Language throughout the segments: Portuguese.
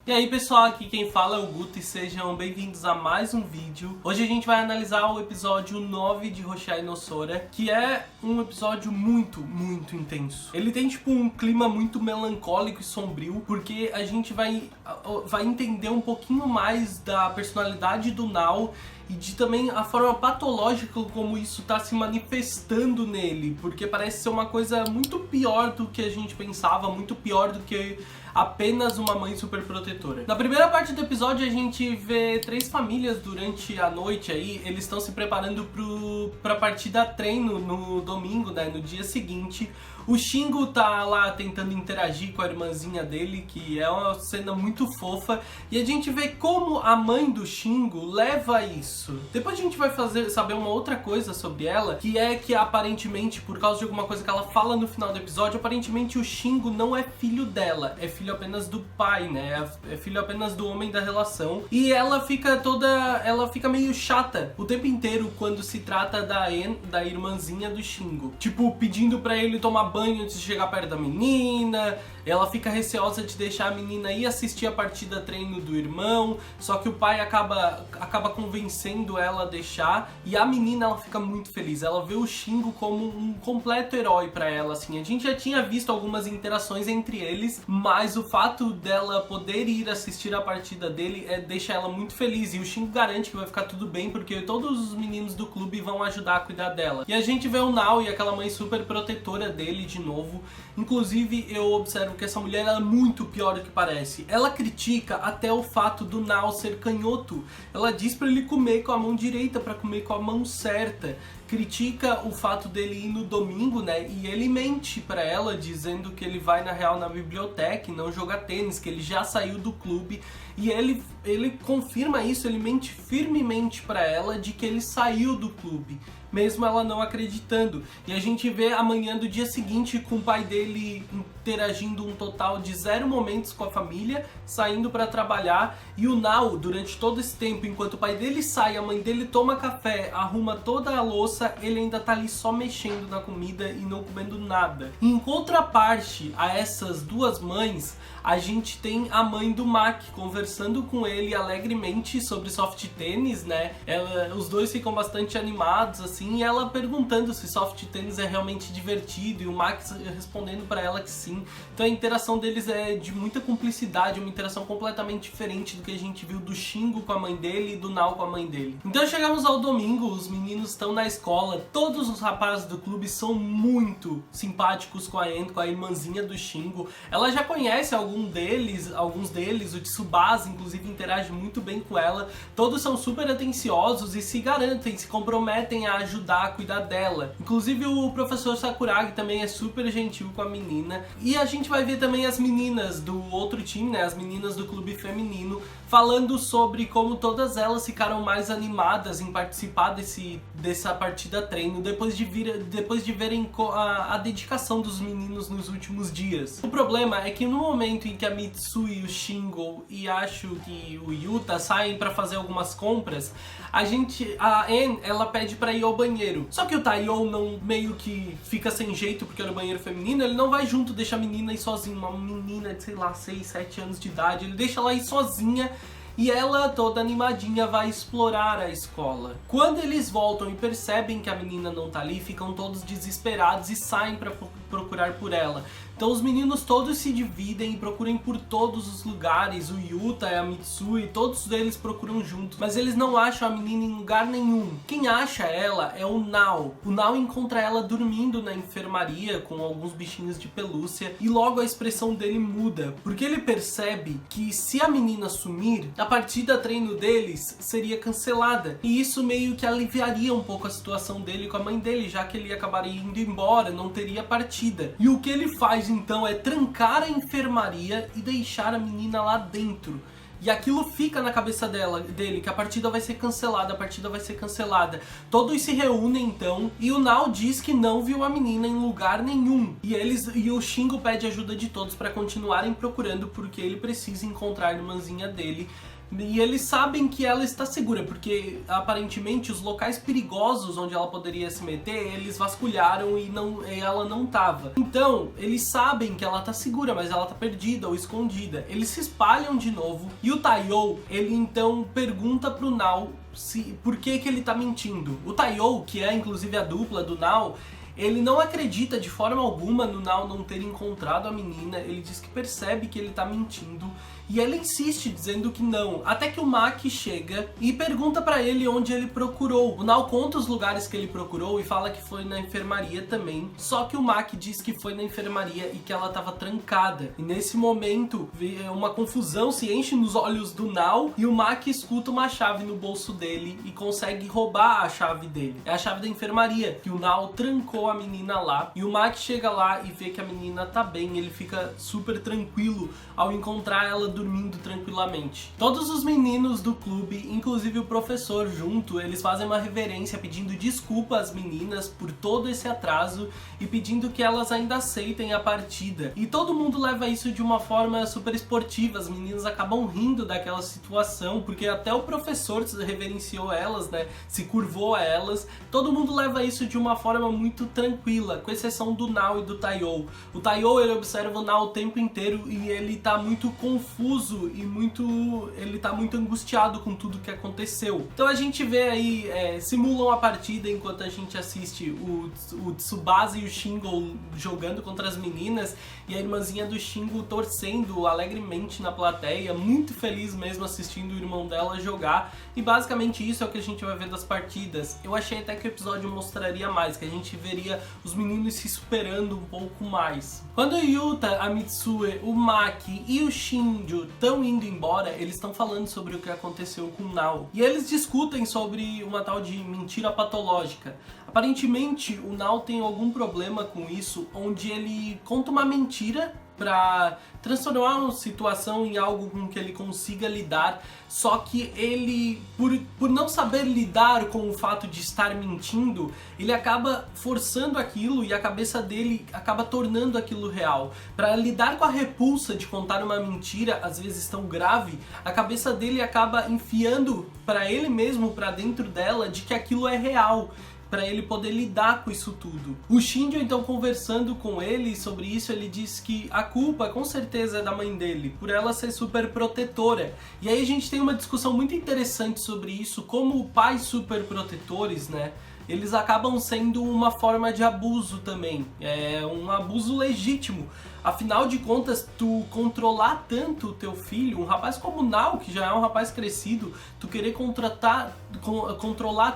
E aí pessoal, aqui quem fala é o Guto e sejam bem-vindos a mais um vídeo. Hoje a gente vai analisar o episódio 9 de Hoshai no Sora, que é um episódio muito intenso. Ele tem tipo um clima muito melancólico e sombrio, porque a gente vai entender um pouquinho mais da personalidade do Nao e de também a forma patológica como isso está se manifestando nele, porque parece ser uma coisa muito pior do que a gente pensava, muito pior do que apenas uma mãe super protetora. Na primeira parte do episódio a gente vê 3 famílias durante a noite aí, eles estão se preparando pra partida treino no domingo, né, no dia seguinte. O Shingo tá lá tentando interagir com a irmãzinha dele, que é uma cena muito fofa, e a gente vê como a mãe do Shingo leva isso. Depois a gente vai saber uma outra coisa sobre ela, que é que aparentemente, por causa de alguma coisa que ela fala no final do episódio, aparentemente o Shingo não é filho dela, é filho apenas do pai, né? É filho apenas do homem da relação. E ela fica meio chata o tempo inteiro quando se trata da irmãzinha do Shingo. Tipo, pedindo pra ele tomar banho antes de chegar perto da menina. Ela fica receosa de deixar a menina ir assistir a partida treino do irmão, só que o pai acaba convencendo ela a deixar, e a menina ela fica muito feliz. Ela vê o Shingo como um completo herói pra ela, assim. A gente já tinha visto algumas interações entre eles, mas o fato dela poder ir assistir a partida dele deixa ela muito feliz, e o Shingo garante que vai ficar tudo bem, porque todos os meninos do clube vão ajudar a cuidar dela. E a gente vê o Nao e aquela mãe super protetora dele de novo. Inclusive eu observo que essa mulher é muito pior do que parece. Ela critica até o fato do Nao ser canhoto. Ela diz pra ele comer com a mão direita pra comer com a mão certa. Critica o fato dele ir no domingo, né? E ele mente pra ela, dizendo que ele vai na real na biblioteca e não jogar tênis, que ele já saiu do clube. E ele confirma isso, ele mente firmemente pra ela de que ele saiu do clube, mesmo ela não acreditando. E a gente vê amanhã do dia seguinte com o pai dele interagindo um total de 0 momentos com a família, saindo pra trabalhar, e o Nao, durante todo esse tempo, enquanto o pai dele sai, a mãe dele toma café, arruma toda a louça, ele ainda tá ali só mexendo na comida e não comendo nada. E em contraparte a essas duas mães, a gente tem a mãe do Mac conversando com ele alegremente sobre soft tênis, né? Os dois ficam bastante animados, assim, e ela perguntando se soft tênis é realmente divertido, e o Max respondendo pra ela que sim. Então a interação deles é de muita cumplicidade, uma interação completamente diferente do que a gente viu do Shingo com a mãe dele e do Nao com a mãe dele. Então chegamos ao domingo, os meninos estão na escola, todos os rapazes do clube são muito simpáticos com a Anne, com a irmãzinha do Shingo. Ela já conhece alguns deles, o Tsubasa inclusive interage muito bem com ela. Todos são super atenciosos e se garantem, se comprometem a ajudar a cuidar dela. Inclusive o professor Sakuragi também é super gentil com a menina. E a gente vai ver também as meninas do outro time, né, as meninas do clube feminino, falando sobre como todas elas ficaram mais animadas em participar dessa partida treino depois de verem a dedicação dos meninos nos últimos dias. O problema é que no momento em que a Mitsui, o Shingo e acho que o Yuta saem pra fazer algumas compras, a Anne, ela pede pra ir ao banheiro. Só que o Taiyo não, meio que fica sem jeito porque era o banheiro feminino, ele não vai junto, deixa a menina ir sozinha, uma menina de sei lá 6, 7 anos de idade, ele deixa ela ir sozinha. E ela, toda animadinha, vai explorar a escola. Quando eles voltam e percebem que a menina não tá ali, ficam todos desesperados e saem pra procurar por ela. Então os meninos todos se dividem e procuram por todos os lugares. O Yuta e a Mitsui, todos eles procuram juntos, mas eles não acham a menina em lugar nenhum. Quem acha ela é o Nao. O Nao encontra ela dormindo na enfermaria com alguns bichinhos de pelúcia, e logo a expressão dele muda, porque ele percebe que se a menina sumir, a partida treino deles seria cancelada, e isso meio que aliviaria um pouco a situação dele com a mãe dele, já que ele acabaria indo embora, não teria partida. E o que ele faz então é trancar a enfermaria e deixar a menina lá dentro. E aquilo fica na cabeça dele, que a partida vai ser cancelada, a partida vai ser cancelada. Todos se reúnem então, e o Nao diz que não viu a menina em lugar nenhum. E o Shingo pede ajuda de todos para continuarem procurando, porque ele precisa encontrar a irmãzinha dele E eles sabem que ela está segura, porque aparentemente os locais perigosos onde ela poderia se meter, eles vasculharam e ela não tava. Então, eles sabem que ela tá segura, mas ela tá perdida ou escondida. Eles se espalham de novo e o Taiyou, ele então pergunta pro Nao por que ele tá mentindo. O Taiyou, que é inclusive a dupla do Nao, ele não acredita de forma alguma no Nao não ter encontrado a menina, ele diz que percebe que ele tá mentindo e ela insiste dizendo que não, até que o Maki chega e pergunta pra ele onde ele procurou. O Nao conta os lugares que ele procurou e fala que foi na enfermaria também, só que o Maki diz que foi na enfermaria e que ela tava trancada. E nesse momento, uma confusão se enche nos olhos do Nao e o Maki escuta uma chave no bolso dele e consegue roubar a chave dele. É a chave da enfermaria, que o Nao trancou a menina lá, e o Maki chega lá e vê que a menina tá bem, ele fica super tranquilo ao encontrar ela dormindo tranquilamente. Todos os meninos do clube, inclusive o professor junto, eles fazem uma reverência pedindo desculpa às meninas por todo esse atraso e pedindo que elas ainda aceitem a partida. E todo mundo leva isso de uma forma super esportiva, as meninas acabam rindo daquela situação, porque até o professor reverenciou elas, né, se curvou a elas. Todo mundo leva isso de uma forma muito tranquila, com exceção do Nao e do Taiyou. O Taiyou, ele observa o Nao o tempo inteiro e ele tá muito confuso e ele tá muito angustiado com tudo que aconteceu. Então a gente vê aí, simulam a partida enquanto a gente assiste o Tsubasa e o Shingo jogando contra as meninas e a irmãzinha do Shingo torcendo alegremente na plateia, muito feliz mesmo assistindo o irmão dela jogar, e basicamente isso é o que a gente vai ver das partidas. Eu achei até que o episódio mostraria mais, que a gente veria os meninos se superando um pouco mais. Quando o Yuta, a Mitsue, o Maki e o Shinjo estão indo embora, eles estão falando sobre o que aconteceu com o Nao. E eles discutem sobre uma tal de mentira patológica. Aparentemente, o Nao tem algum problema com isso, onde ele conta uma mentira para transformar uma situação em algo com que ele consiga lidar, só que ele, por não saber lidar com o fato de estar mentindo, ele acaba forçando aquilo e a cabeça dele acaba tornando aquilo real. Para lidar com a repulsa de contar uma mentira, às vezes tão grave, a cabeça dele acaba enfiando para ele mesmo, para dentro dela, de que aquilo é real, para ele poder lidar com isso tudo. O Shinjo, então, conversando com ele sobre isso, ele diz que a culpa com certeza é da mãe dele, por ela ser super protetora. E aí a gente tem uma discussão muito interessante sobre isso, como pais super protetores, né, eles acabam sendo uma forma de abuso também, é um abuso legítimo. Afinal de contas, tu controlar tanto o teu filho, um rapaz como o Nao, que já é um rapaz crescido, tu querer controlar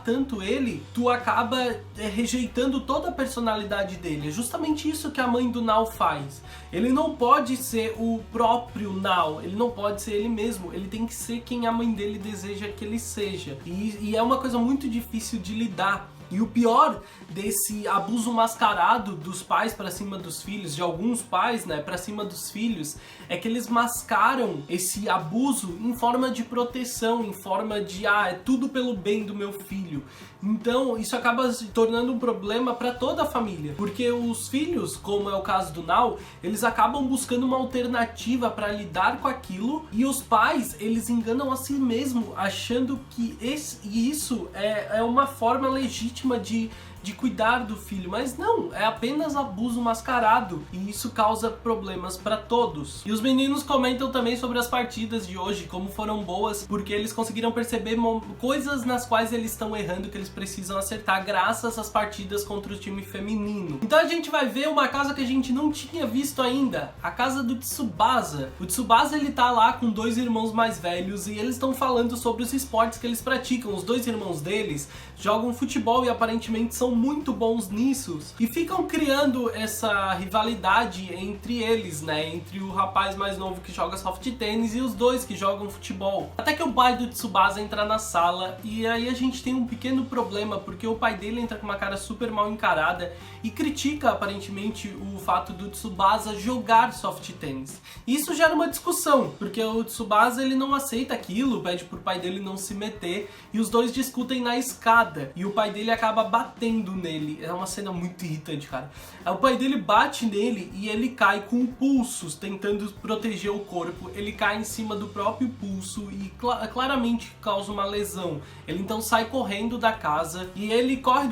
tanto ele, tu acaba rejeitando toda a personalidade dele. É justamente isso que a mãe do Nao faz. Ele não pode ser o próprio Nao, ele não pode ser ele mesmo, ele tem que ser quem a mãe dele deseja que ele seja. E é uma coisa muito difícil de lidar. E o pior desse abuso mascarado dos pais para cima dos filhos, de alguns pais, né, para cima dos filhos, é que eles mascaram esse abuso em forma de proteção, em forma de, é tudo pelo bem do meu filho. Então isso acaba se tornando um problema para toda a família, porque os filhos, como é o caso do Nao, eles acabam buscando uma alternativa para lidar com aquilo, e os pais, eles enganam a si mesmo, achando que isso é uma forma legítima de cuidar do filho, mas não, é apenas abuso mascarado, e isso causa problemas para todos. E os meninos comentam também sobre as partidas de hoje, como foram boas, porque eles conseguiram perceber coisas nas quais eles estão errando, que eles precisam acertar graças às partidas contra o time feminino. Então a gente vai ver uma casa que a gente não tinha visto ainda, a casa do Tsubasa. O Tsubasa, ele tá lá com dois irmãos mais velhos e eles estão falando sobre os esportes que eles praticam. Os dois irmãos deles jogam futebol e aparentemente são muito bons nisso, e ficam criando essa rivalidade entre eles, né, entre o rapaz mais novo que joga soft tênis e os dois que jogam futebol. Até que o pai do Tsubasa entra na sala, e aí a gente tem um pequeno problema, porque o pai dele entra com uma cara super mal encarada e critica aparentemente o fato do Tsubasa jogar soft tênis. Isso gera uma discussão, porque o Tsubasa, ele não aceita aquilo, pede pro pai dele não se meter, e os dois discutem na escada, e o pai dele acaba batendo batendo nele. É uma cena muito irritante, cara. O pai dele bate nele e ele cai com pulsos, tentando proteger o corpo. Ele cai em cima do próprio pulso e claramente causa uma lesão. Ele então sai correndo da casa e ele corre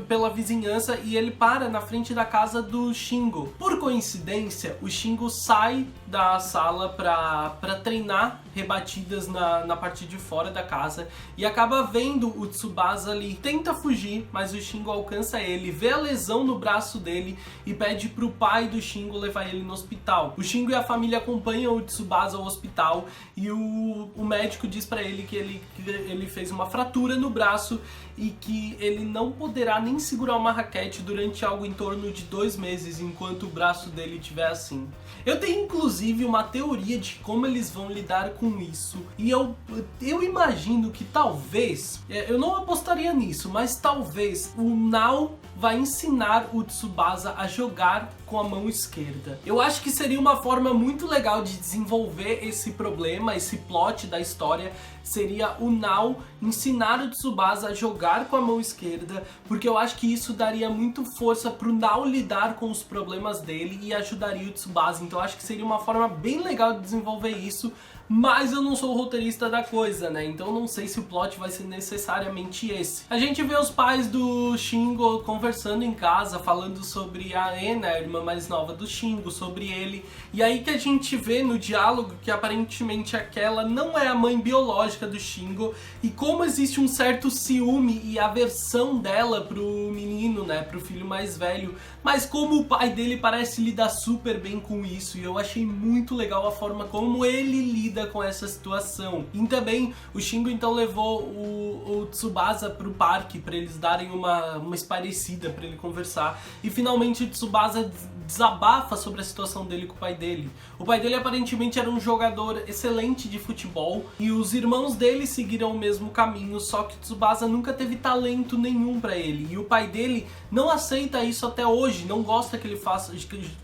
pela vizinhança e ele para na frente da casa do Shingo. Por coincidência, o Shingo sai da sala pra treinar rebatidas na parte de fora da casa e acaba vendo o Tsubasa ali. Tenta fugir, mas o Shingo alcança ele, vê a lesão no braço dele e pede pro pai do Shingo levar ele no hospital. O Shingo e a família acompanham o Tsubasa ao hospital e o médico diz pra ele que ele fez uma fratura no braço e que ele não poderá nem segurar uma raquete durante algo em torno de 2 meses enquanto o braço dele estiver assim. Eu tenho inclusive uma teoria de como eles vão lidar com isso e eu imagino que talvez, eu não apostaria nisso, mas talvez o Nao vai ensinar o Tsubasa a jogar com a mão esquerda. Eu acho que seria uma forma muito legal de desenvolver esse problema, esse plot da história, seria o Nao ensinar o Tsubasa a jogar com a mão esquerda, porque eu acho que isso daria muito força pro Nao lidar com os problemas dele e ajudaria o Tsubasa. Então eu acho que seria uma forma bem legal de desenvolver isso, mas eu não sou o roteirista da coisa, né? Então não sei se o plot vai ser necessariamente esse. A gente vê os pais do Shingo conversando em casa, falando sobre a Ena, a irmã mais nova do Shingo, sobre ele. E aí que a gente vê no diálogo que aparentemente aquela não é a mãe biológica do Shingo. E como existe um certo ciúme e aversão dela pro menino, né? Pro filho mais velho. Mas como o pai dele parece lidar super bem com isso. E eu achei muito legal a forma como ele lida com essa situação. E também o Shingo então levou o Tsubasa pro parque para eles darem uma esparecida, para ele conversar. E finalmente o Tsubasa desabafa sobre a situação dele com o pai dele. O pai dele aparentemente era um jogador excelente de futebol e os irmãos dele seguiram o mesmo caminho, só que o Tsubasa nunca teve talento nenhum para ele. E o pai dele não aceita isso até hoje, não gosta que ele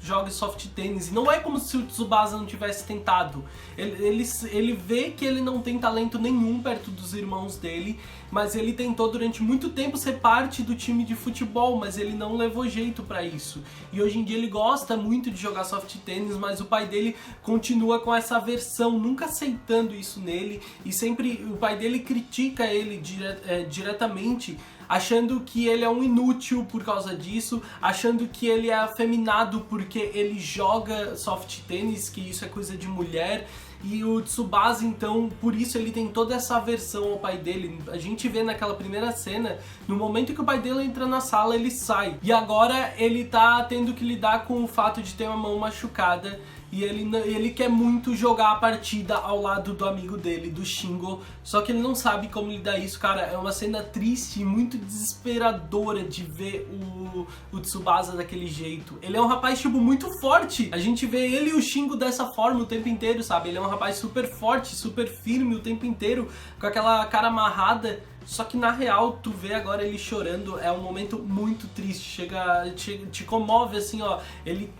jogue soft tênis. E não é como se o Tsubasa não tivesse tentado. Ele vê que ele não tem talento nenhum perto dos irmãos dele, mas ele tentou durante muito tempo ser parte do time de futebol, mas ele não levou jeito pra isso. E hoje em dia ele gosta muito de jogar soft tênis, mas o pai dele continua com essa aversão, nunca aceitando isso nele, e sempre o pai dele critica ele diretamente, achando que ele é um inútil por causa disso, achando que ele é afeminado porque ele joga soft tênis, que isso é coisa de mulher. E o Tsubasa, então, por isso ele tem toda essa aversão ao pai dele. A gente vê naquela primeira cena, no momento que o pai dele entra na sala, ele sai. E agora ele tá tendo que lidar com o fato de ter uma mão machucada. E ele quer muito jogar a partida ao lado do amigo dele, do Shingo. Só que ele não sabe como lidar isso, cara. É uma cena triste e muito desesperadora de ver o Tsubasa daquele jeito. Ele é um rapaz, tipo, muito forte. A gente vê ele e o Shingo dessa forma o tempo inteiro, sabe? Ele é um rapaz super forte, super firme o tempo inteiro, com aquela cara amarrada. Só que na real, tu vê agora ele chorando, é um momento muito triste, te comove assim, ó, ele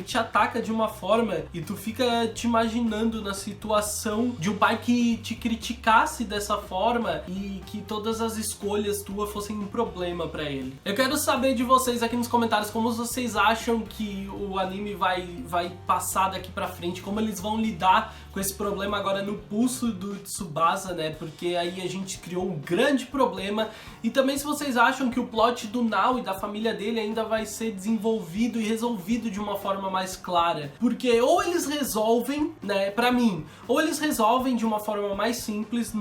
te ataca de uma forma e tu fica te imaginando na situação de um pai que te criticasse dessa forma e que todas as escolhas tuas fossem um problema pra ele. Eu quero saber de vocês aqui nos comentários como vocês acham que o anime vai passar daqui pra frente, como eles vão lidar com esse problema agora no pulso do Tsubasa, né, porque aí a gente criou um grande problema. E também se vocês acham que o plot do Nao e da família dele ainda vai ser desenvolvido e resolvido de uma forma mais clara, porque ou eles resolvem, né, pra mim, ou eles resolvem de uma forma mais simples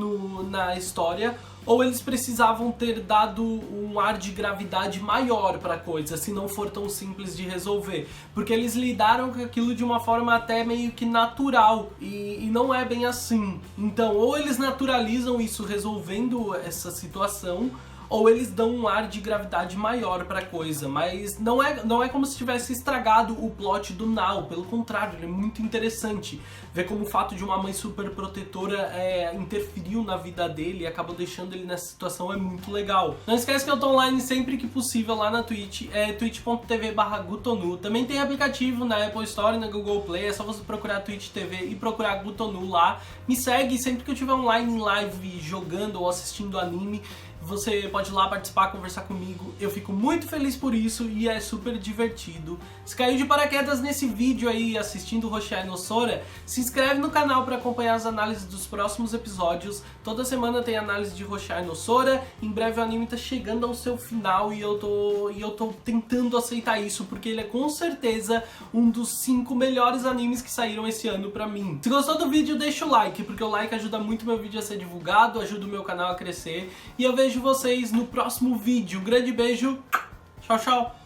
na história, ou eles precisavam ter dado um ar de gravidade maior pra coisa, se não for tão simples de resolver. Porque eles lidaram com aquilo de uma forma até meio que natural, e não é bem assim. Então, ou eles naturalizam isso resolvendo essa situação, ou eles dão um ar de gravidade maior pra coisa, mas não é como se tivesse estragado o plot do Nao, pelo contrário, ele é muito interessante. Ver como o fato de uma mãe super protetora interferiu na vida dele e acabou deixando ele nessa situação é muito legal. Não esquece que eu tô online sempre que possível lá na Twitch, é twitch.tv/Gutonu. Também tem aplicativo na Apple Store e na Google Play, é só você procurar Twitch TV e procurar Gutonu lá. Me segue sempre que eu estiver online em live jogando ou assistindo anime. Você pode ir lá participar, conversar comigo. Eu fico muito feliz por isso e é super divertido. Se caiu de paraquedas nesse vídeo aí assistindo Hoshai no Sora, se inscreve no canal para acompanhar as análises dos próximos episódios. Toda semana tem análise de Hoshai no Sora. Em breve o anime tá chegando ao seu final e eu tô tentando aceitar isso, porque ele é com certeza um dos 5 melhores animes que saíram esse ano pra mim. Se gostou do vídeo, deixa o like, porque o like ajuda muito meu vídeo a ser divulgado, ajuda o meu canal a crescer. E eu vejo vocês no próximo vídeo. Um grande beijo. Tchau, tchau.